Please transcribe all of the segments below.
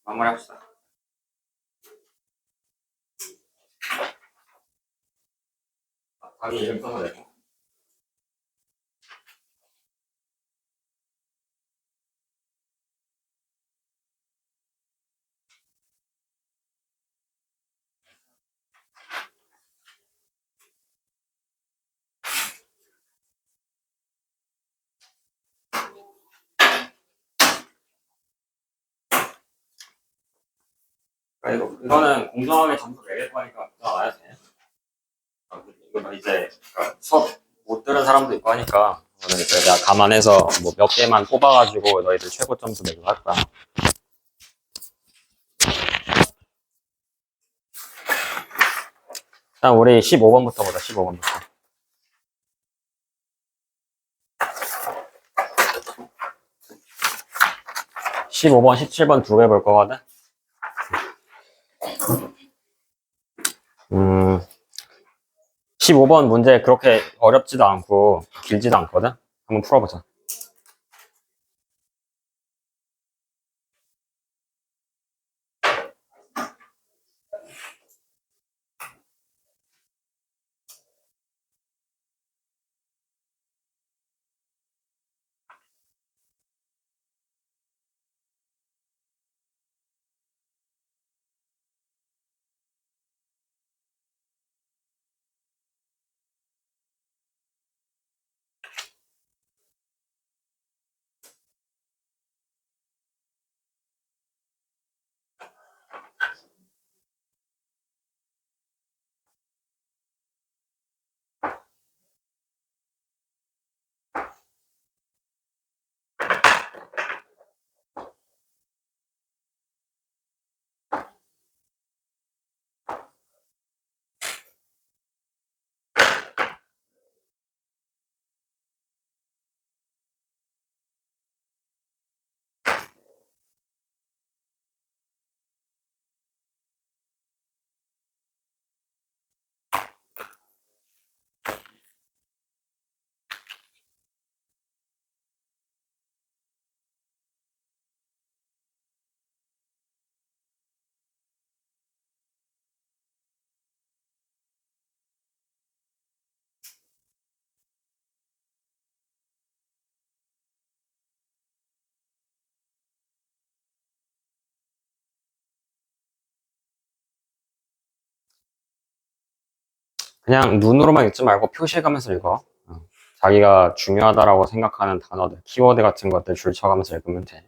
마무리합시다. 자기 이름 써도 되고. 이거는 공정하게 점수 매길 거니까 나와야 돼. 이거 이제 수업 못 들은 사람도 있고 하니까 이거는 이제 내가 감안해서 뭐 몇 개만 뽑아가지고 너희들 최고 점수 매기고 할 거야. 일단 우리 15번부터 보자. 15번부터. 15번, 17번 두 개 볼 거거든. 15번 문제 그렇게 어렵지도 않고 길지도 않거든. 한번 풀어보자. 그냥 눈으로만 읽지 말고 표시해가면서 읽어. 자기가 중요하다라고 생각하는 단어들, 키워드 같은 것들 줄쳐가면서 읽으면 돼.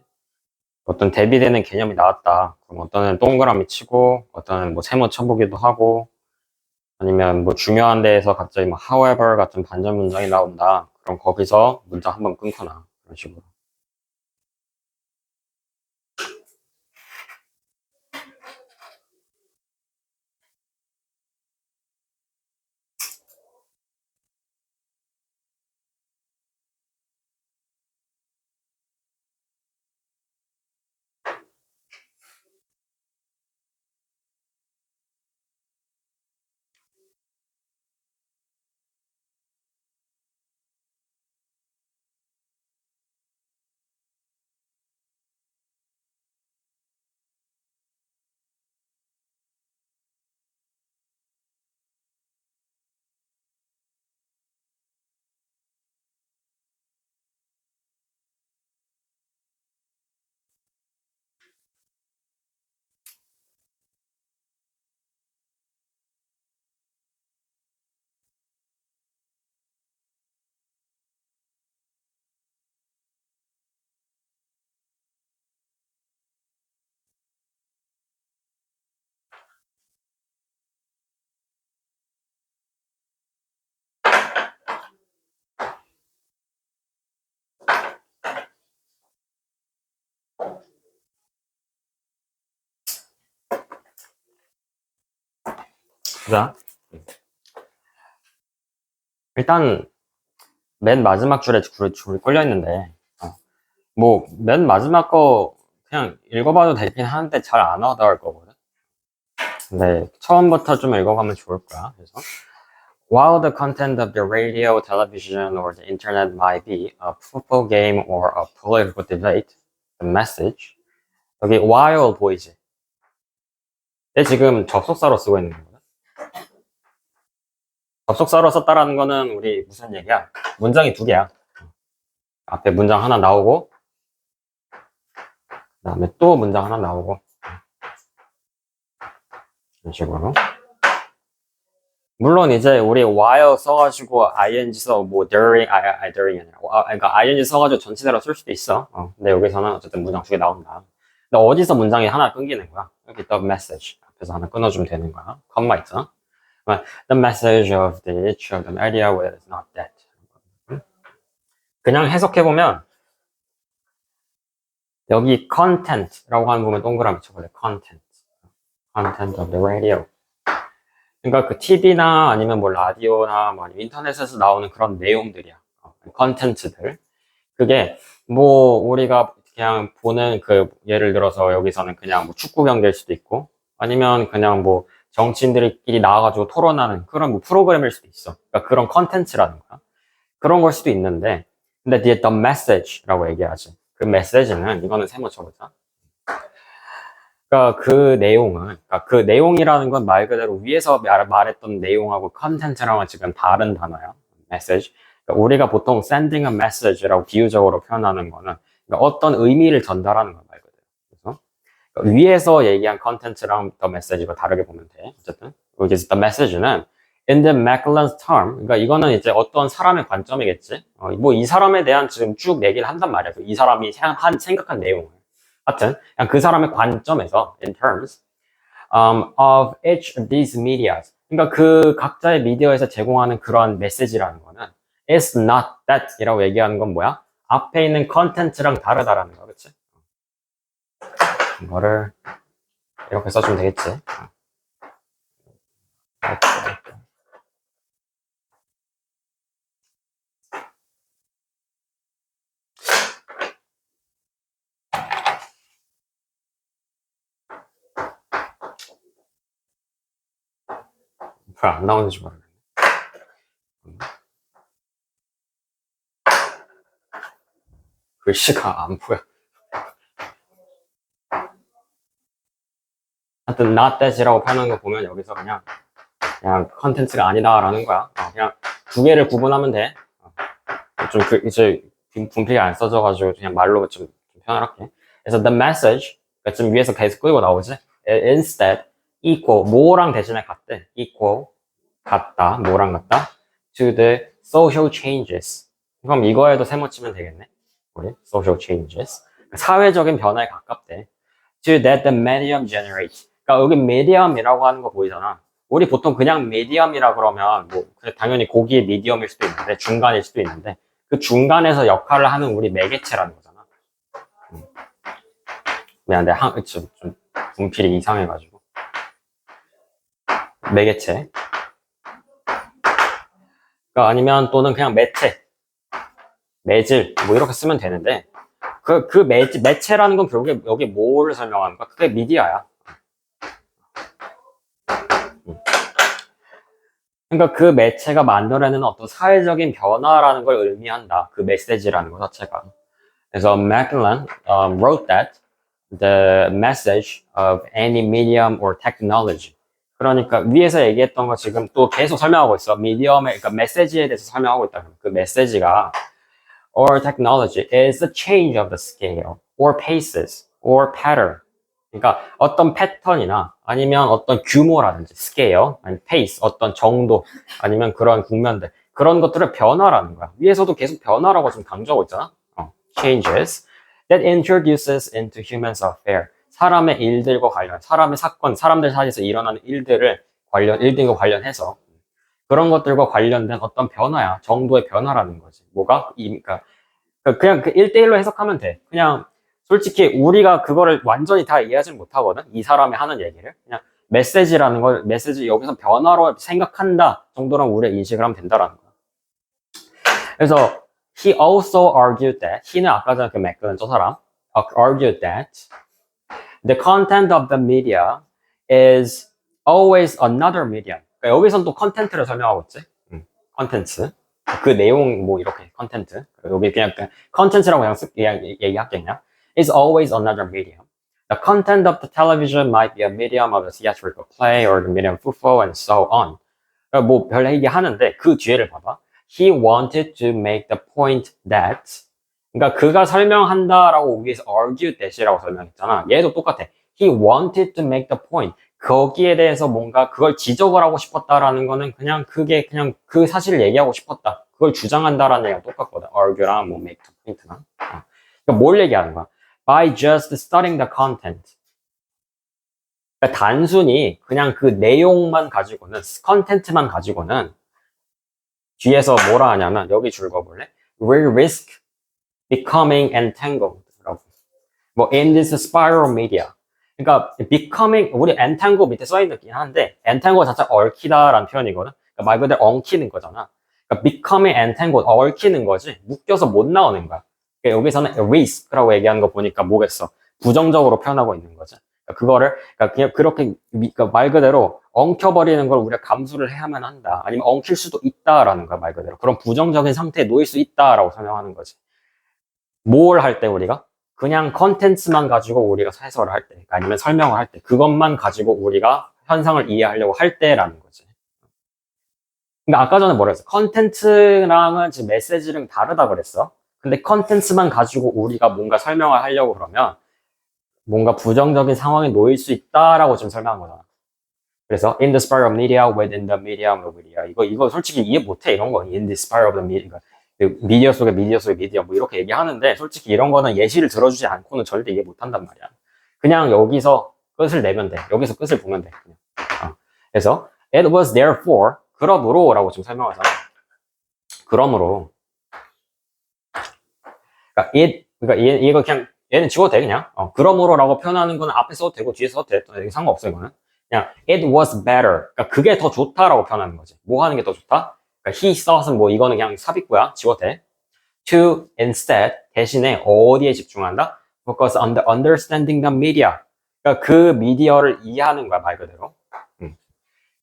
어떤 대비되는 개념이 나왔다. 그럼 어떤 애는 동그라미 치고, 어떤 애는 뭐 세모 쳐보기도 하고, 아니면 뭐 중요한 데에서 갑자기 뭐 however 같은 반전 문장이 나온다. 그럼 거기서 문장 한번 끊거나, 그런 식으로. 자, 일단 맨 마지막 줄에 줄이 끌려 있는데 뭐 맨 마지막 거 그냥 읽어봐도 되긴 하는데 잘 안 와닿을 거거든. 근데 처음부터 좀 읽어가면 좋을 거야. 그래서 While the content of the radio, television, or the internet might be a football game or a political debate, the message 여기 while 보이지? 얘 지금 접속사로 쓰고 있는 거거든. 접속사로 썼다라는 거는 우리 무슨 얘기야? 문장이 두 개야. 앞에 문장 하나 나오고 그 다음에 또 문장 하나 나오고 이런 식으로. 물론 이제 우리 while 써가지고 ing 써 뭐 during during이 아니라 그러니까 ing 써가지고 전치사로 쓸 수도 있어. 근데 여기서는 어쨌든 문장 두 개 나온다. 근데 어디서 문장이 하나 끊기는 거야? 여기 the message 앞에서 하나 끊어주면 되는 거야. 컴마 있잖아. The message of the each of them idea was not that. 그냥 해석해보면 여기 content라고 하는 부분 동그라미 쳐볼래. content of the radio. 그러니까 그 TV나 아니면 뭐 라디오나 뭐 아니면 인터넷에서 나오는 그런 내용들이야. 컨텐츠들. 그게 뭐 우리가 그냥 보는 그 예를 들어서 여기서는 그냥 뭐 축구 경기일 수도 있고 아니면 그냥 뭐 정치인들끼리 나와가지고 토론하는 그런 뭐 프로그램일 수도 있어. 그러니까 그런 컨텐츠라는 거야. 그런 걸 수도 있는데 근데 뒤에 the message라고 얘기하지. 그 메시지는 이거는 세모 쳐보자. 그러니까 그 내용이라는 건 말 그대로 위에서 말했던 내용하고 컨텐츠랑은 지금 다른 단어야. 메시지. 그러니까 우리가 보통 sending a message라고 비유적으로 표현하는 거는 그러니까 어떤 의미를 전달하는 거 말 그대로. 그래서 그러니까 위에서 얘기한 컨텐츠랑 the message가 다르게 보면 돼. 어쨌든 여기서 the message는 in the Maclelland's term, 그러니까 이거는 이제 어떤 사람의 관점이겠지. 뭐 이 사람에 대한 지금 쭉 얘기를 한단 말이야. 이 사람이 생각한 내용을. 하여튼 그냥 그 사람의 관점에서 in terms of each of these medias 그러니까 그 각자의 미디어에서 제공하는 그런 메시지라는 거는 it's not that 이라고 얘기하는 건 뭐야? 앞에 있는 컨텐츠랑 다르다라는 거 그치? 이거를 이렇게 써주면 되겠지. 왜 안 나오는지 모르겠네. 글씨가 안 보여. 하여튼 not that이라고 표현한 거 보면 여기서 그냥 컨텐츠가 아니다라는 거야. 그냥 두 개를 구분하면 돼. 이제 분필이 안 써져가지고 그냥 말로 좀 표현할게. 그래서 the message, 그러니까 좀 위에서 계속 끌고 나오지. Instead, equal, 뭐랑 대신에 같대. equal, 같다, 뭐랑 같다. To the social changes. 그럼 이거에도 세모 치면 되겠네. 우리 social changes. 사회적인 변화에 가깝대. To that the medium generates. 그러니까 여기 medium이라고 하는 거 보이잖아. 우리 보통 그냥 medium이라 그러면 뭐 당연히 고기의 medium일 수도 있는데 중간일 수도 있는데 그 중간에서 역할을 하는 우리 매개체라는 거잖아. 미안한데 좀 분필이 이상해가지고 매개체. 그러니까 아니면 또는 그냥 매체, 매질 뭐 이렇게 쓰면 되는데 그 매체라는 건 결국에 여기 뭐를 설명하는 거야? 그게 미디어야. 그러니까 그 매체가 만들어내는 어떤 사회적인 변화라는 걸 의미한다. 그 메시지라는 것 자체가. 그래서 Maclelland wrote that the message of any medium or technology. 그러니까 위에서 얘기했던 거 지금 또 계속 설명하고 있어. 미디엄의 그러니까 메시지에 대해서 설명하고 있다. 그 메시지가 or technology is a change of the scale or paces or pattern. 그러니까 어떤 패턴이나 아니면 어떤 규모라든지 scale, 아니 pace, 어떤 정도 아니면 그런 국면들 그런 것들을 변화라는 거야. 위에서도 계속 변화라고 지금 강조하고 있잖아. changes that introduces into human's affair. 사람의 일들과 관련, 사람의 사건, 사람들 사이에서 일어나는 일들과 관련해서 그런 것들과 관련된 어떤 변화야. 정도의 변화라는 거지. 뭐가? 그러니까 그냥 그 1대1로 해석하면 돼. 그냥 솔직히 우리가 그거를 완전히 다 이해하지는 못하거든. 이 사람이 하는 얘기를. 그냥 메시지라는 걸, 메시지 여기서 변화로 생각한다 정도로 우리가 인식을 하면 된다라는 거야. 그래서 he also argued that, he는 아까 전에 그 맥그는 저 사람, argued that the content of the media is always another medium. 그러니까 여기선 또 컨텐츠를 설명하고 있지. 컨텐츠. 그 내용 뭐 이렇게 컨텐츠. 여기 그냥 컨텐츠라고 그냥 얘기할게 그냥. is always another medium. The content of the television might be a medium of a theatrical play or the medium football and so on. 그러니까 뭐 별 얘기 하는데 그 뒤에를 봐봐. He wanted to make the point that, 그러니까 그가 설명한다라고 위에서 argue that이라고 설명했잖아. 얘도 똑같아. He wanted to make the point. 거기에 대해서 뭔가 그걸 지적을 하고 싶었다라는 거는 그냥 그게 그냥 그 사실을 얘기하고 싶었다. 그걸 주장한다라는 얘기가 똑같거든. argue랑 뭐 make the point랑. 그러니까 뭘 얘기하는 거야? By just studying the content. 그러니까 단순히 그냥 그 내용만 가지고는, 컨텐츠만 가지고는 뒤에서 뭐라 하냐면 여기 줄 거볼래? We risk becoming entangled. 라고. 뭐 in this spiral media. 그러니까 becoming, 우리 entangle 밑에 써있긴 한데 entangle 자체가 얽히다라는 표현이거든. 그러니까 말 그대로 엉키는 거잖아. 그러니까 becoming entangled, 얽히는 거지. 묶여서 못 나오는 거야. 그러니까 여기서는 risk라고 얘기하는 거 보니까 뭐겠어? 부정적으로 표현하고 있는 거지. 그러니까 그거를 그러니까 그냥 그렇게 그러니까 말 그대로 엉켜버리는 걸 우리가 감수를 해야만 한다. 아니면 엉킬 수도 있다라는 거야, 말 그대로. 그런 부정적인 상태에 놓일 수 있다라고 설명하는 거지. 뭘 할 때 우리가? 그냥 컨텐츠만 가지고 우리가 해설을 할 때, 아니면 설명을 할 때, 그것만 가지고 우리가 현상을 이해하려고 할 때라는 거지. 그러니까 아까 전에 뭐라 했어? 컨텐츠랑은 지금 메시지랑 다르다 그랬어. 근데 컨텐츠만 가지고 우리가 뭔가 설명을 하려고 그러면 뭔가 부정적인 상황에 놓일 수 있다라고 지금 설명한 거잖아. 그래서 in the spiral of media, within the medium of media. 이거 솔직히 이해 못해, 이런 거. in the spiral of the media. 미디어 속에 미디어 뭐 이렇게 얘기하는데 솔직히 이런 거는 예시를 들어주지 않고는 절대 이해 못한단 말이야. 그냥 여기서 끝을 내면 돼. 여기서 끝을 보면 돼. 그냥. 그래서 it was therefore, 그러므로 라고 지금 설명하잖아. 그러므로. 그러니까 이거 그냥 얘는 지워도 돼 그냥. 그러므로 라고 표현하는 거는 앞에 써도 되고 뒤에 써도 돼. 상관없어 이거는. 그냥 it was better. 그러니까 그게 더 좋다라고 표현하는 거지. 뭐 하는 게 더 좋다? 그러니까 he thought은 뭐 이거는 그냥 삽입구야. 지워도 돼. To instead, 대신에 어디에 집중한다? Focus on the understanding the media. 그러니까 그 미디어를 이해하는 거야, 말 그대로.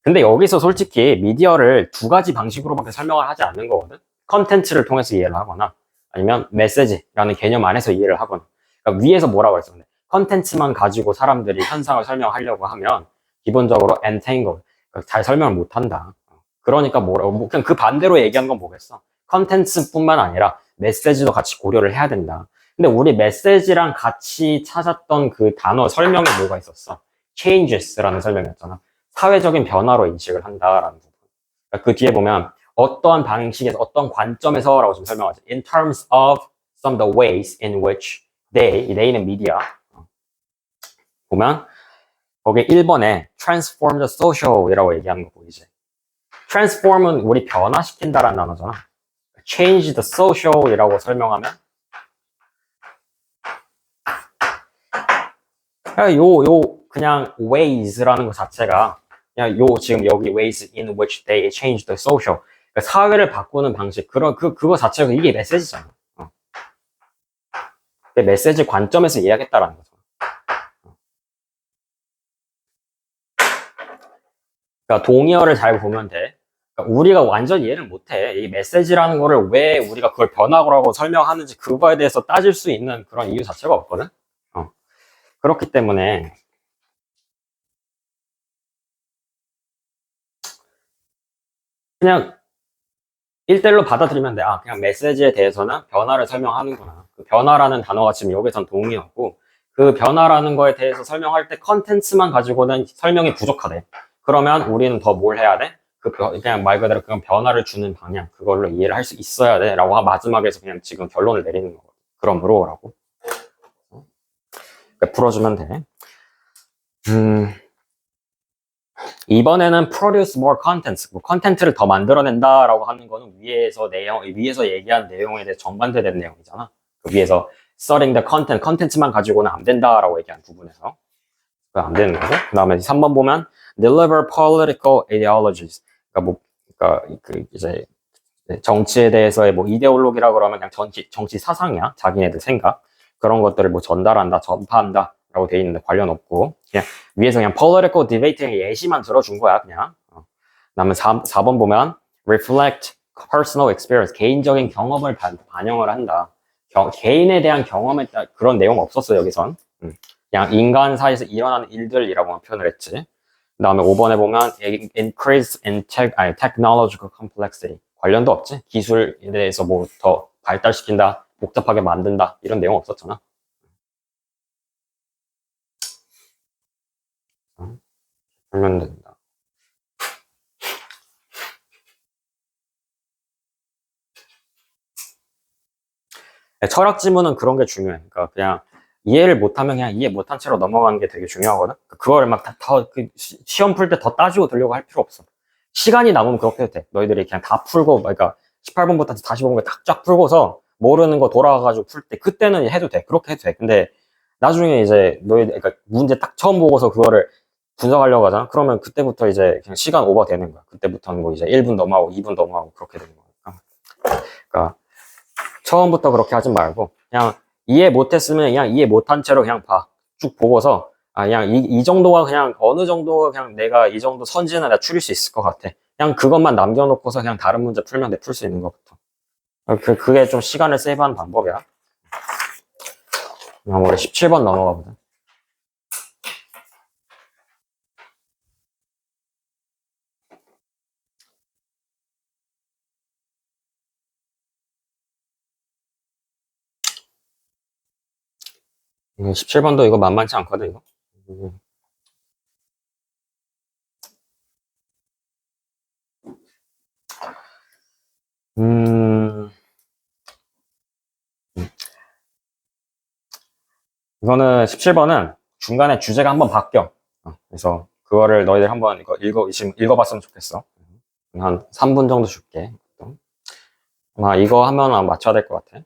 근데 여기서 솔직히 미디어를 두 가지 방식으로밖에 설명을 하지 않는 거거든. 컨텐츠를 통해서 이해를 하거나 아니면 메시지라는 개념 안에서 이해를 하거나. 그러니까 위에서 뭐라고 했어? 컨텐츠만 가지고 사람들이 현상을 설명하려고 하면 기본적으로 entangle, 잘 설명을 못 한다. 그러니까 뭐라고, 그냥 그 반대로 얘기하는 건 뭐겠어? 컨텐츠뿐만 아니라 메시지도 같이 고려를 해야 된다. 근데 우리 메시지랑 같이 찾았던 그 단어 설명에 뭐가 있었어? changes라는 설명이었잖아. 사회적인 변화로 인식을 한다라는 부분. 그러니까 그 뒤에 보면 어떠한 방식에서, 어떤 관점에서라고 좀 설명하지. In terms of some of the ways in which they는 media. 보면 거기 1번에 transform the social이라고 얘기하는 거 보이지? transform은 우리 변화시킨다라는 단어잖아. change the social이라고 설명하면 그냥 ways라는 것 자체가 그냥 지금 여기 ways in which they change the social, 그러니까 사회를 바꾸는 방식, 그거 자체가 이게 메시지잖아. 메시지 관점에서 이해하겠다라는 거죠. 그러니까 동의어를 잘 보면 돼. 그러니까 우리가 완전 이해를 못해. 이 메시지라는 거를 왜 우리가 그걸 변화라고 설명하는지 그거에 대해서 따질 수 있는 그런 이유 자체가 없거든. 그렇기 때문에 그냥 1대1로 받아들이면 돼. 그냥 메시지에 대해서는 변화를 설명하는구나. 그 변화라는 단어가 지금 여기선 동의어고, 그 변화라는 거에 대해서 설명할 때 컨텐츠만 가지고는 설명이 부족하대. 그러면 우리는 더 뭘 해야 돼? 그냥 말 그대로 그냥 변화를 주는 방향, 그걸로 이해를 할 수 있어야 돼. 라고 마지막에서 그냥 지금 결론을 내리는 거거든. 그러므로 라고. 그러니까 풀어주면 돼. 이번에는 produce more contents, 컨텐츠를 더 만들어낸다라고 하는 거는 위에서 얘기한 내용에 대해 정반대된 내용이잖아. 그 위에서 studying the content, 컨텐츠만 가지고는 안 된다라고 얘기한 부분에서. 그거 안 되는 거고. 그 다음에 3번 보면 deliver political ideologies. 그러니까 뭐, 그러니까 그 이제 정치에 대해서의 뭐 이데올로기라 그러면 그냥 정치 사상이야. 자기네들 생각. 그런 것들을 뭐 전달한다, 전파한다. 라고 돼 있는데 관련 없고. 그냥 위에서 그냥 political debate의 예시만 들어준 거야, 그냥. 그다음에 4번 보면 reflect personal experience. 개인적인 경험을 반영을 한다. 개인에 대한 경험에 따른 그런 내용 없었어, 여기선. 그냥 인간 사이에서 일어나는 일들이라고만 표현을 했지. 그 다음에 5번에 보면 increase in technological complexity. 관련도 없지. 기술에 대해서 뭐 더 발달시킨다, 복잡하게 만든다, 이런 내용 없었잖아. 풀면 된다. 철학 지문은 그런 게 중요해. 그러니까 그냥 이해를 못하면 그냥 이해 못한 채로 넘어가는 게 되게 중요하거든. 그걸 막 시험 풀 때 더 따지고 들려고 할 필요 없어. 시간이 남으면 그렇게 해도 돼. 너희들이 그냥 다 풀고, 그러니까 18번부터 45번까지 쫙 풀고서 모르는 거 돌아가가지고 풀 때, 그때는 해도 돼. 그렇게 해도 돼. 근데 나중에 이제 너희들, 그러니까 문제 딱 처음 보고서 그거를 분석하려고 하잖아. 그러면 그때부터 이제 그냥 시간 오버 되는 거야. 그때부터는 뭐 이제 1분 넘어가고 2분 넘어가고 그렇게 되는 거니까. 그러니까 처음부터 그렇게 하지 말고 그냥 이해 못했으면 그냥 이해 못한 채로 그냥 봐. 쭉 보고서 그냥 이 정도가 그냥 어느 정도 그냥 내가 이 정도 선지는 내가 추릴 수 있을 것 같아. 그냥 그것만 남겨놓고서 그냥 다른 문제 풀면 돼. 풀 수 있는 것부터. 그게 좀 시간을 세이브하는 방법이야. 그럼 우리 17번 넘어가 보자. 이거 17번도 이거 만만치 않거든, 이거. 음, 이거는 17번은 중간에 주제가 한번 바뀌어. 그래서 그거를 너희들 한번 지금 읽어봤으면 좋겠어. 한 3분 정도 줄게. 이거 하면 맞춰야 될 것 같아.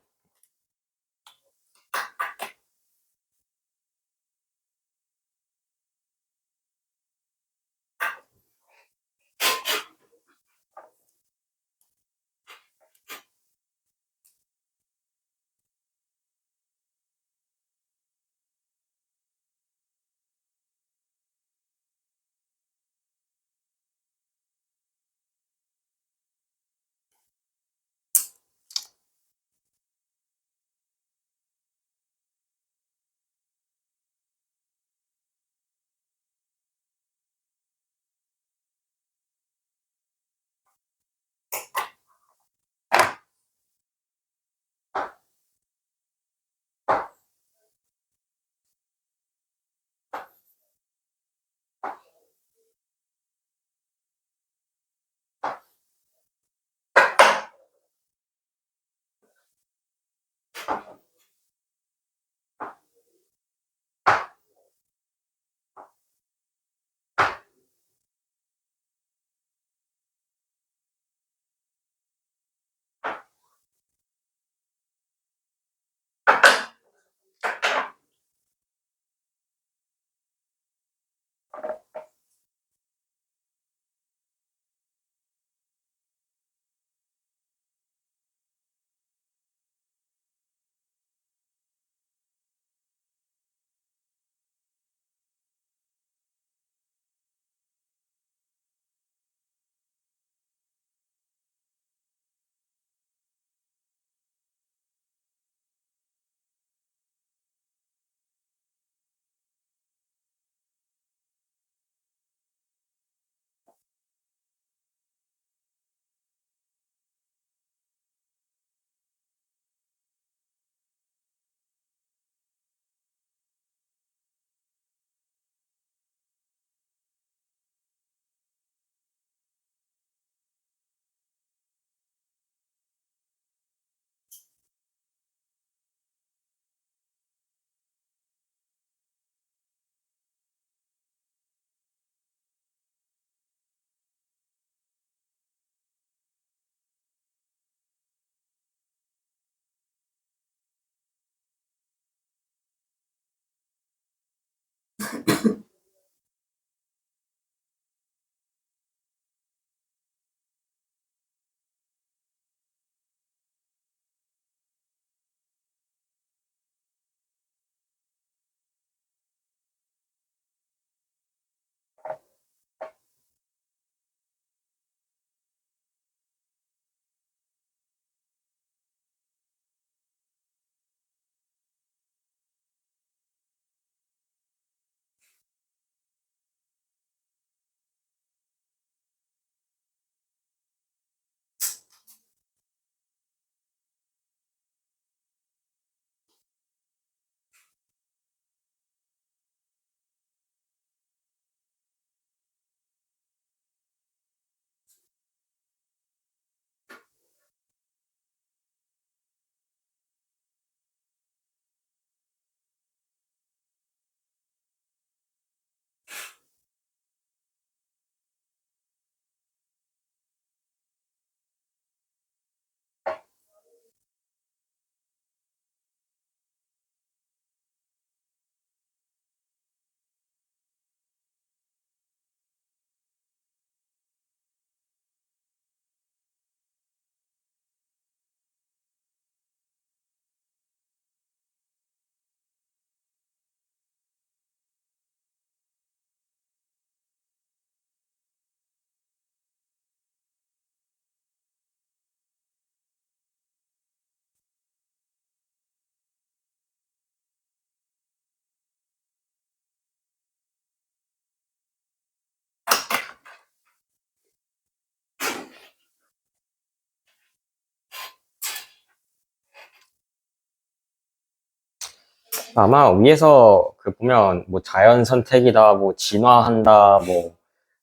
아마 위에서 그 보면 뭐 자연 선택이다, 뭐 진화한다, 뭐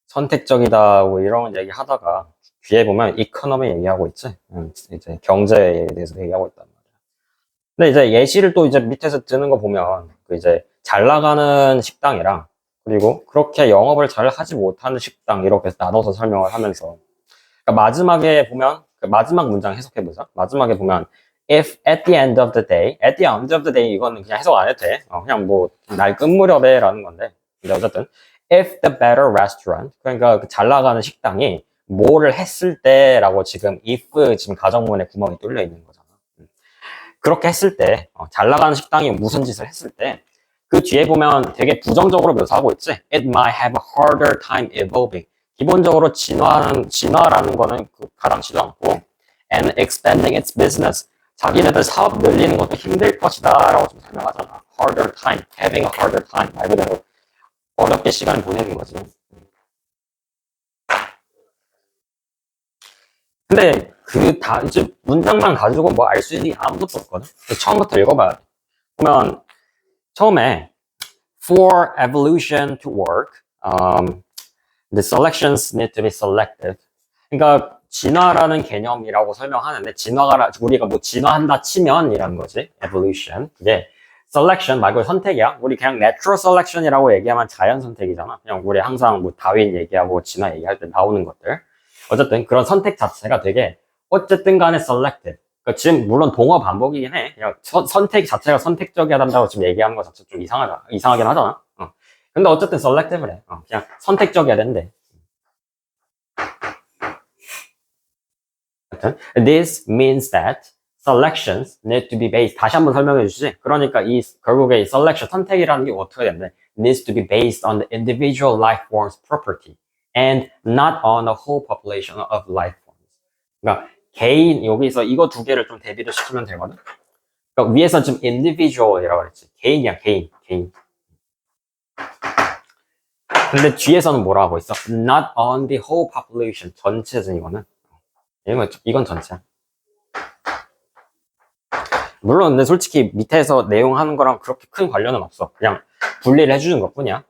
선택적이다, 뭐 이런 얘기 하다가 뒤에 보면 이코노미 얘기하고 있지. 이제 경제에 대해서 얘기하고 있단 말이야. 근데 이제 예시를 또 이제 밑에서 드는 거 보면 그 이제 잘 나가는 식당이랑 그리고 그렇게 영업을 잘 하지 못하는 식당 이렇게 나눠서 설명을 하면서 그러니까 마지막에 보면 그 마지막 문장 해석해 보자. 마지막에 보면 if at the end of the day, at the end of the day 이거는 그냥 해석 안 해도 돼. 그냥 뭐 날 끝 무렵에라는 건데. 근데 어쨌든 if the better restaurant 그러니까 그잘 나가는 식당이 뭐를 했을 때라고 지금 if 지금 가정문에 구멍이 뚫려 있는 거잖아. 그렇게 했을 때, 잘 나가는 식당이 무슨 짓을 했을 때, 그 뒤에 보면 되게 부정적으로 묘사하고 있지. It might have a harder time evolving. 기본적으로 진화라는 거는 그 가당치도 않고, and expanding its business. 자기네들 사업 늘리는 것도 힘들 것이다. 라고 좀 설명하잖아. harder time, having a harder time. 말 그대로 어렵게 시간을 보내는 거지. 근데 이제 문장만 가지고 뭐 알 수 있는 게 아무것도 없거든. 처음부터 읽어봐야 돼. 보면, 처음에 for evolution to work, the selections need to be selective. 그러니까 진화라는 개념이라고 설명하는데 진화가 우리가 뭐 진화한다 치면이라는 거지. evolution. 그게 selection 말고 선택이야. 우리 그냥 natural selection이라고 얘기하면 자연 선택이잖아. 그냥 우리 항상 뭐 다윈 얘기하고 진화 얘기할 때 나오는 것들. 어쨌든 그런 선택 자체가 되게 어쨌든 간에 selective. 그러니까 지금 물론 동어 반복이긴 해. 그냥 선택 자체가 선택적이하다고 지금 얘기하는 거 자체 좀 이상하긴 하잖아. 근데 어쨌든 selective래. 그냥 선택적이어야 된대. This means that selections need to be based. 다시 한번 설명해 주시지. 그러니까 결국에 이 selection 선택이라는 게 어떻게 되는데 needs to be based on the individual life form's property and not on the whole population of life forms. 그러니까 개인 여기서 이거 두 개를 좀 대비를 시키면 되거든. 그러니까 위에서 지금 individual이라고 그랬지. 개인이야, 개인. 근데 뒤에서는 뭐라고 하고 있어? Not on the whole population. 전체지 이거는. 이건 전체야. 물론 근데 솔직히 밑에서 내용 하는 거랑 그렇게 큰 관련은 없어. 그냥 분리를 해주는 것 뿐이야.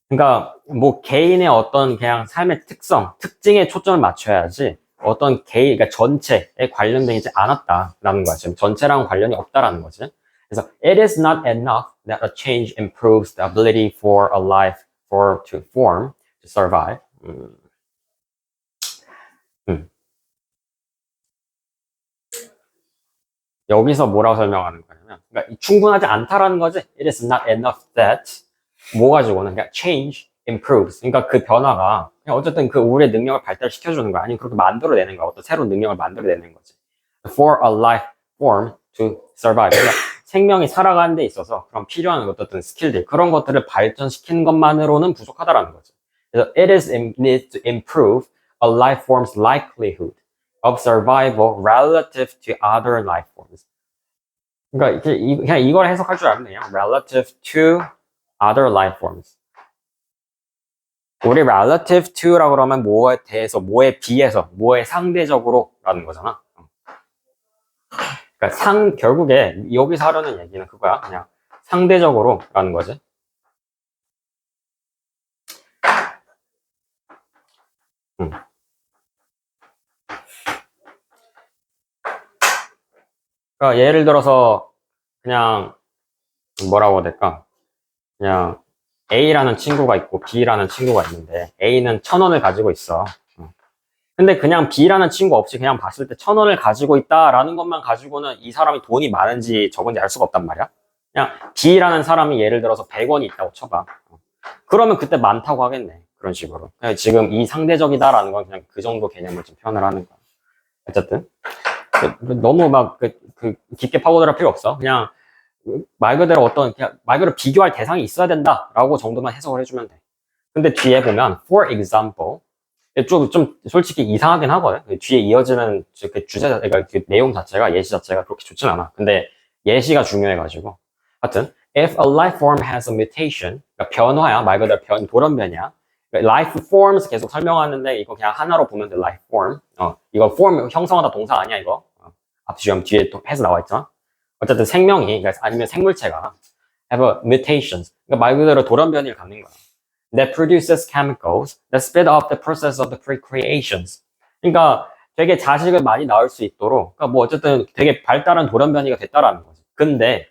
그러니까 뭐 개인의 어떤 그냥 삶의 특징에 초점을 맞춰야지 어떤 그러니까 전체에 관련되지 않았다라는 거야. 지금 전체랑 관련이 없다라는 거지. 그래서 it is not enough that a change improves the ability for a life to form, to survive. 여기서 뭐라고 설명하는 거냐면, 그러니까 충분하지 않다라는 거지. It is not enough that 뭐 가지고는 그냥 change improves. 그러니까 그 변화가 그냥 어쨌든 그 우리의 능력을 발달시켜주는 거야. 아니면 그렇게 만들어내는 거야. 어떤 새로운 능력을 만들어내는 거지. For a life form to survive. 그러니까 생명이 살아가는 데 있어서 그런 필요한 어떤 스킬들 그런 것들을 발전시키는 것만으로는 부족하다라는 거지. 그래서 needs to improve a life form's likelihood of survival relative to other life forms. 그러니까 그냥 이걸 해석할 줄 알면 돼요. relative to other life forms. 우리 relative to라고 그러면 뭐에 대해서, 뭐에 비해서, 뭐에 상대적으로라는 거잖아. 그러니까 결국에 여기서 하려는 얘기는 그거야. 그냥 상대적으로라는 거지. 그러니까 예를 들어서 그냥 뭐라고 해야 될까? 그냥 A라는 친구가 있고 B라는 친구가 있는데 A는 1,000원을 가지고 있어. 근데 그냥 B라는 친구 없이 그냥 봤을 때 1,000원을 가지고 있다라는 것만 가지고는 이 사람이 돈이 많은지 적은지 알 수가 없단 말이야. 그냥 B라는 사람이 예를 들어서 100원이 있다고 쳐봐. 그러면 그때 많다고 하겠네. 그런 식으로. 그냥 지금 이 상대적이다라는 건 그냥 그 정도 개념을 좀 표현을 하는 거야. 어쨌든 너무 막 깊게 파고들할 필요 없어. 그냥 말 그대로 말 그대로 비교할 대상이 있어야 된다라고 정도만 해석을 해주면 돼. 근데 뒤에 보면 for example 좀 솔직히 이상하긴 하거든. 뒤에 이어지는 그 그러니까 그 내용 자체가 예시 자체가 그렇게 좋진 않아. 근데 예시가 중요해가지고 하여튼 if a life form has a mutation 그러니까 변화야 말 그대로 돌연변이야. life forms 계속 설명하는데 이거 그냥 하나로 보면 돼. life form 이거 form 형성하다 동사 아니야 이거. 앞뒤 뒤에 또 해서 나와 있잖아. 어쨌든 생명이, 그러니까 아니면 생물체가 have a mutations. 그러니까 말 그대로 돌연변이를 갖는 거야. That produces chemicals that speed up the process of the procreations. 그러니까 되게 자식을 많이 낳을 수 있도록, 그러니까 뭐 어쨌든 되게 발달한 돌연변이가 됐다라는 거지. 근데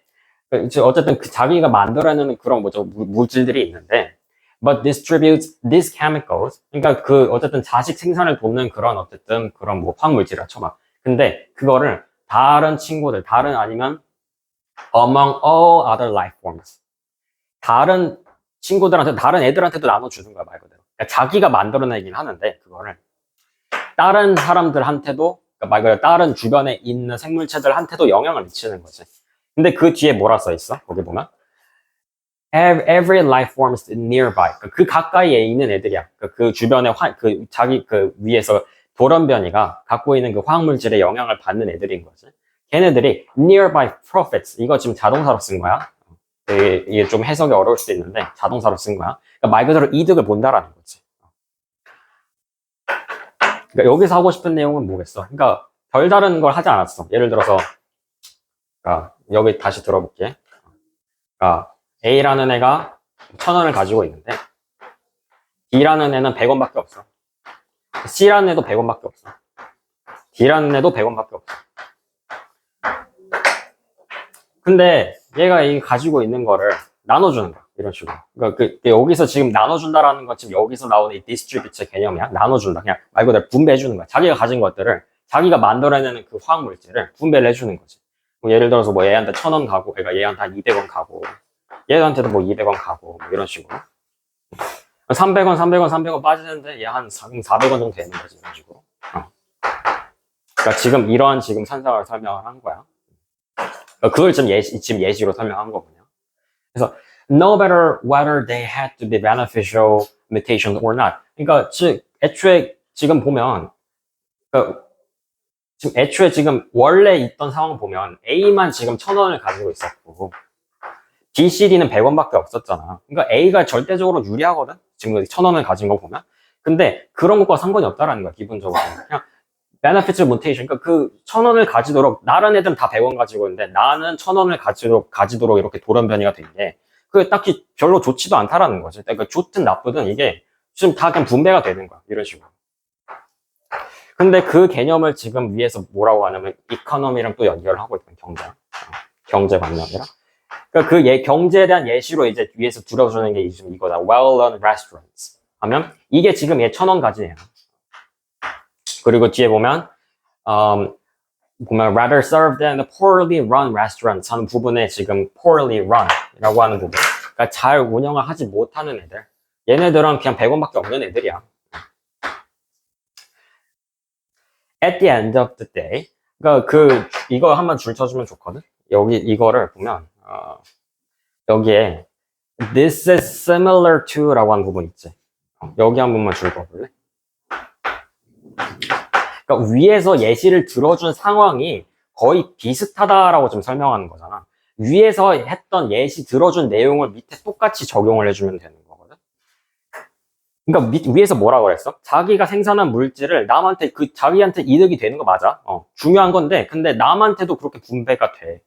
어쨌든 그 자기가 만들어내는 그런 뭐죠 물질들이 있는데, but distributes these chemicals. 그러니까 그 어쨌든 자식 생산을 돕는 그런 어쨌든 그런 뭐 화학물질이라 쳐봐. 근데 그거를 다른 친구들, 다른 아니면 among all other life forms. 다른 친구들한테, 다른 애들한테도 나눠주는 거야, 말 그대로. 그러니까 자기가 만들어내긴 하는데, 그거를. 다른 사람들한테도, 그러니까 말 그대로 다른 주변에 있는 생물체들한테도 영향을 미치는 거지. 근데 그 뒤에 뭐라 써 있어? 거기 보면. Every life form is nearby. 그 가까이에 있는 애들이야. 그 주변에 자기 그 위에서 돌연변이가 갖고 있는 그 화학물질에 영향을 받는 애들인 거지. 걔네들이 nearby profits. 이거 지금 자동사로 쓴 거야. 이게 좀 해석이 어려울 수도 있는데 자동사로 쓴 거야. 그러니까 말 그대로 이득을 본다라는 거지. 그러니까 여기서 하고 싶은 내용은 뭐겠어? 그러니까 별다른 걸 하지 않았어. 예를 들어서 그러니까 여기 다시 들어볼게. 그러니까 A라는 애가 1,000원을 가지고 있는데 B라는 애는 100원밖에 없어. C라는 애도 100원밖에 없어. D라는 애도 100원밖에 없어. 근데 얘가 가지고 있는 거를 나눠주는 거야. 이런 식으로. 그러니까 여기서 지금 나눠준다라는 건 지금 여기서 나오는 이 디스트리뷰트 개념이야. 나눠준다. 그냥 말 그대로 분배해주는 거야. 자기가 가진 것들을 자기가 만들어내는 그 화학물질을 분배를 해주는 거지. 뭐 예를 들어서 뭐 얘한테 1,000원 가고, 그러니까 얘한테 한 200원 가고, 얘한테도 뭐 200원 가고, 뭐 이런 식으로. 300원, 300원, 300원 빠지는데 얘 한 400원 정도 되는 거지. 이런 식으로. 그러니까 지금 이러한 지금 산상을 설명을 한 거야. 그걸 지금 예시로 설명한 거군요. 그래서 no matter whether they had to be beneficial mutations or not. 그러니까 애초에 지금 보면 그러니까 지금 애초에 지금 원래 있던 상황 보면 A만 지금 1,000원을 가지고 있었고 B, C, D는 100원밖에 없었잖아. 그러니까 A가 절대적으로 유리하거든. 지금 1,000원을 가진 거 보면. 근데 그런 것과 상관이 없다라는 거야. 기본적으로. 그냥 benefits mutation. 그러니까 그 1,000원을 가지도록 다른 애들은 다 100원 가지고 있는데 나는 1,000원을 가지도록 이렇게 돌연변이가 된 게 그게 딱히 별로 좋지도 않다라는 거지. 그러니까 좋든 나쁘든 이게 지금 다 그냥 분배가 되는 거야. 이런 식으로. 근데 그 개념을 지금 위에서 뭐라고 하냐면 이코노미랑 또 연결을 하고 있거든. 경제관념이랑. 그러니까 그 경제에 대한 예시로 이제 위에서 들어주는 게 지금 이거다. Well-known restaurants. 하면 이게 지금 얘 1,000원 가진 애야. 그리고 뒤에 보면 rather served than the poorly run restaurants 하는 부분에 지금 poorly run이라고 하는 부분. 그러니까 잘 운영을 하지 못하는 애들. 얘네들은 그냥 100원밖에 없는 애들이야. At the end of the day. 그러니까 이거 한번 줄 쳐주면 좋거든. 여기 이거를 보면 여기에 this is similar to라고 하는 부분 있지. 여기 한 번만 줄 거볼래? 그러니까 위에서 예시를 들어준 상황이 거의 비슷하다라고 좀 설명하는 거잖아. 위에서 했던 예시 들어준 내용을 밑에 똑같이 적용을 해주면 되는 거거든. 그러니까 위에서 뭐라고 그랬어? 자기가 생산한 물질을 남한테 자기한테 이득이 되는 거 맞아. 중요한 건데 근데 남한테도 그렇게 분배가 돼.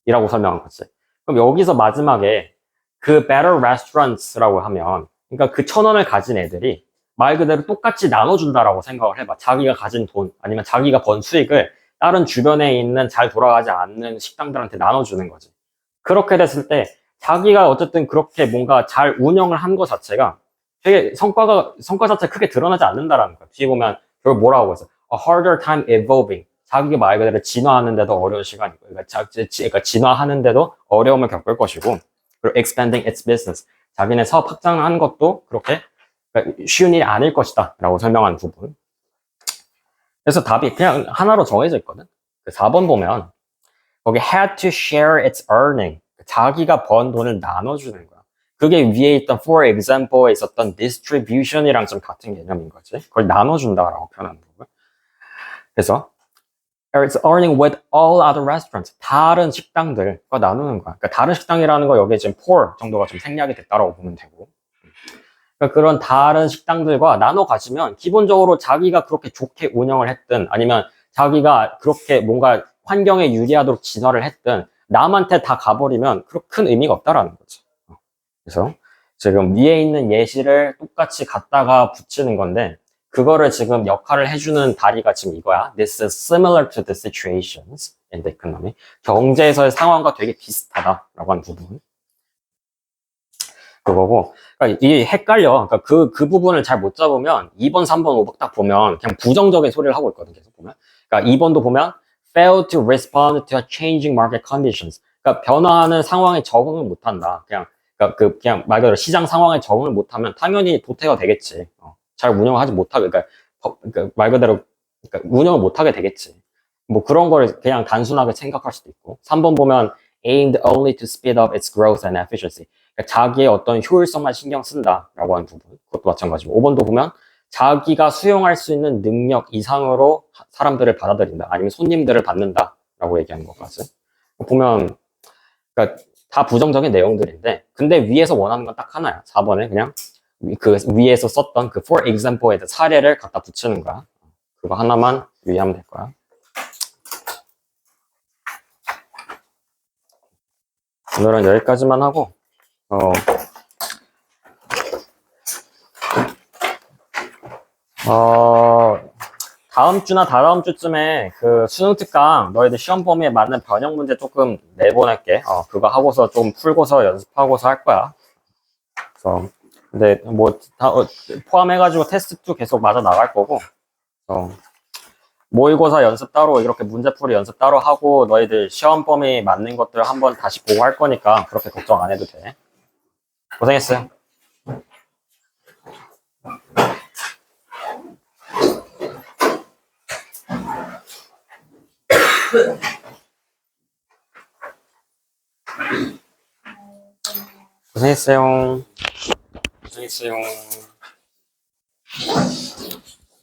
이라고 설명한 거지. 그럼 여기서 마지막에 그 better restaurants라고 하면 그러니까 그 1,000원을 가진 애들이 말 그대로 똑같이 나눠준다라고 생각을 해봐. 자기가 가진 돈 아니면 자기가 번 수익을 다른 주변에 있는 잘 돌아가지 않는 식당들한테 나눠주는 거지. 그렇게 됐을 때 자기가 어쨌든 그렇게 뭔가 잘 운영을 한 거 자체가 되게 성과 자체 크게 드러나지 않는다라는 거야. 뒤에 보면 그걸 뭐라고 했어? A harder time evolving. 자기가 말 그대로 진화하는데도 어려운 시간이고, 그러니까 진화하는데도 어려움을 겪을 것이고, 그리고 expanding its business. 자기네 사업 확장하는 것도 그렇게 쉬운 일이 아닐 것이다. 라고 설명한 부분. 그래서 답이 그냥 하나로 정해져 있거든. 4번 보면, 거기 had to share its earning. 자기가 번 돈을 나눠주는 거야. 그게 위에 있던 for example에 있었던 distribution이랑 좀 같은 개념인 거지. 그걸 나눠준다라고 표현하는 부분. 그래서, It's earning with all other restaurants. 다른 식당들과 나누는 거야. 그러니까 다른 식당이라는 거 여기에 지금 poor 정도가 좀 생략이 됐다라고 보면 되고. 그러니까 그런 다른 식당들과 나눠 가지면 기본적으로 자기가 그렇게 좋게 운영을 했든 아니면 자기가 그렇게 뭔가 환경에 유리하도록 진화를 했든 남한테 다 가버리면 그렇게 큰 의미가 없다라는 거죠. 그래서 지금 위에 있는 예시를 똑같이 갖다가 붙이는 건데 그거를 지금 역할을 해주는 다리가 지금 이거야. This is similar to the situations in the economy. 경제에서의 상황과 되게 비슷하다라고 하는 부분. 그거고, 그러니까 이게 헷갈려. 그러니까 그 부분을 잘 못 잡으면 2번, 3번, 5번 딱 보면 그냥 부정적인 소리를 하고 있거든, 계속 보면. 그러니까 2번도 보면 fail to respond to a changing market conditions. 그러니까 변화하는 상황에 적응을 못 한다. 그러니까 그냥 말 그대로 시장 상황에 적응을 못 하면 당연히 도태가 되겠지. 잘 운영하지 못하게, 그러니까 말 그대로 그러니까 운영을 못 하게 되겠지. 뭐 그런 걸 그냥 단순하게 생각할 수도 있고. 3번 보면 aimed only to speed up its growth and efficiency. 그러니까 자기의 어떤 효율성만 신경 쓴다라고 하는 부분. 그것도 마찬가지고. 5번도 보면 자기가 수용할 수 있는 능력 이상으로 사람들을 받아들인다. 아니면 손님들을 받는다라고 얘기하는 것까지. 보면, 그러니까 다 부정적인 내용들인데, 근데 위에서 원하는 건 딱 하나야. 4번에 그냥 그 위에서 썼던 그 for example에 사례를 갖다 붙이는 거야. 그거 하나만 유의하면 될 거야. 오늘은 여기까지만 하고, 다음 주나 다다음 주쯤에 그 수능 특강 너희들 시험 범위에 맞는 변형 문제 조금 내보낼게. 그거 하고서 좀 풀고서 연습하고서 할 거야. 그래서 근데 뭐 다 포함해가지고 테스트2 계속 맞아 나갈 거고. 모의고사 연습 따로 이렇게 문제풀이 연습 따로 하고 너희들 시험 범위 맞는 것들 한번 다시 보고 할 거니까 그렇게 걱정 안 해도 돼. 고생했어요. 고생했어요. 고생했어요.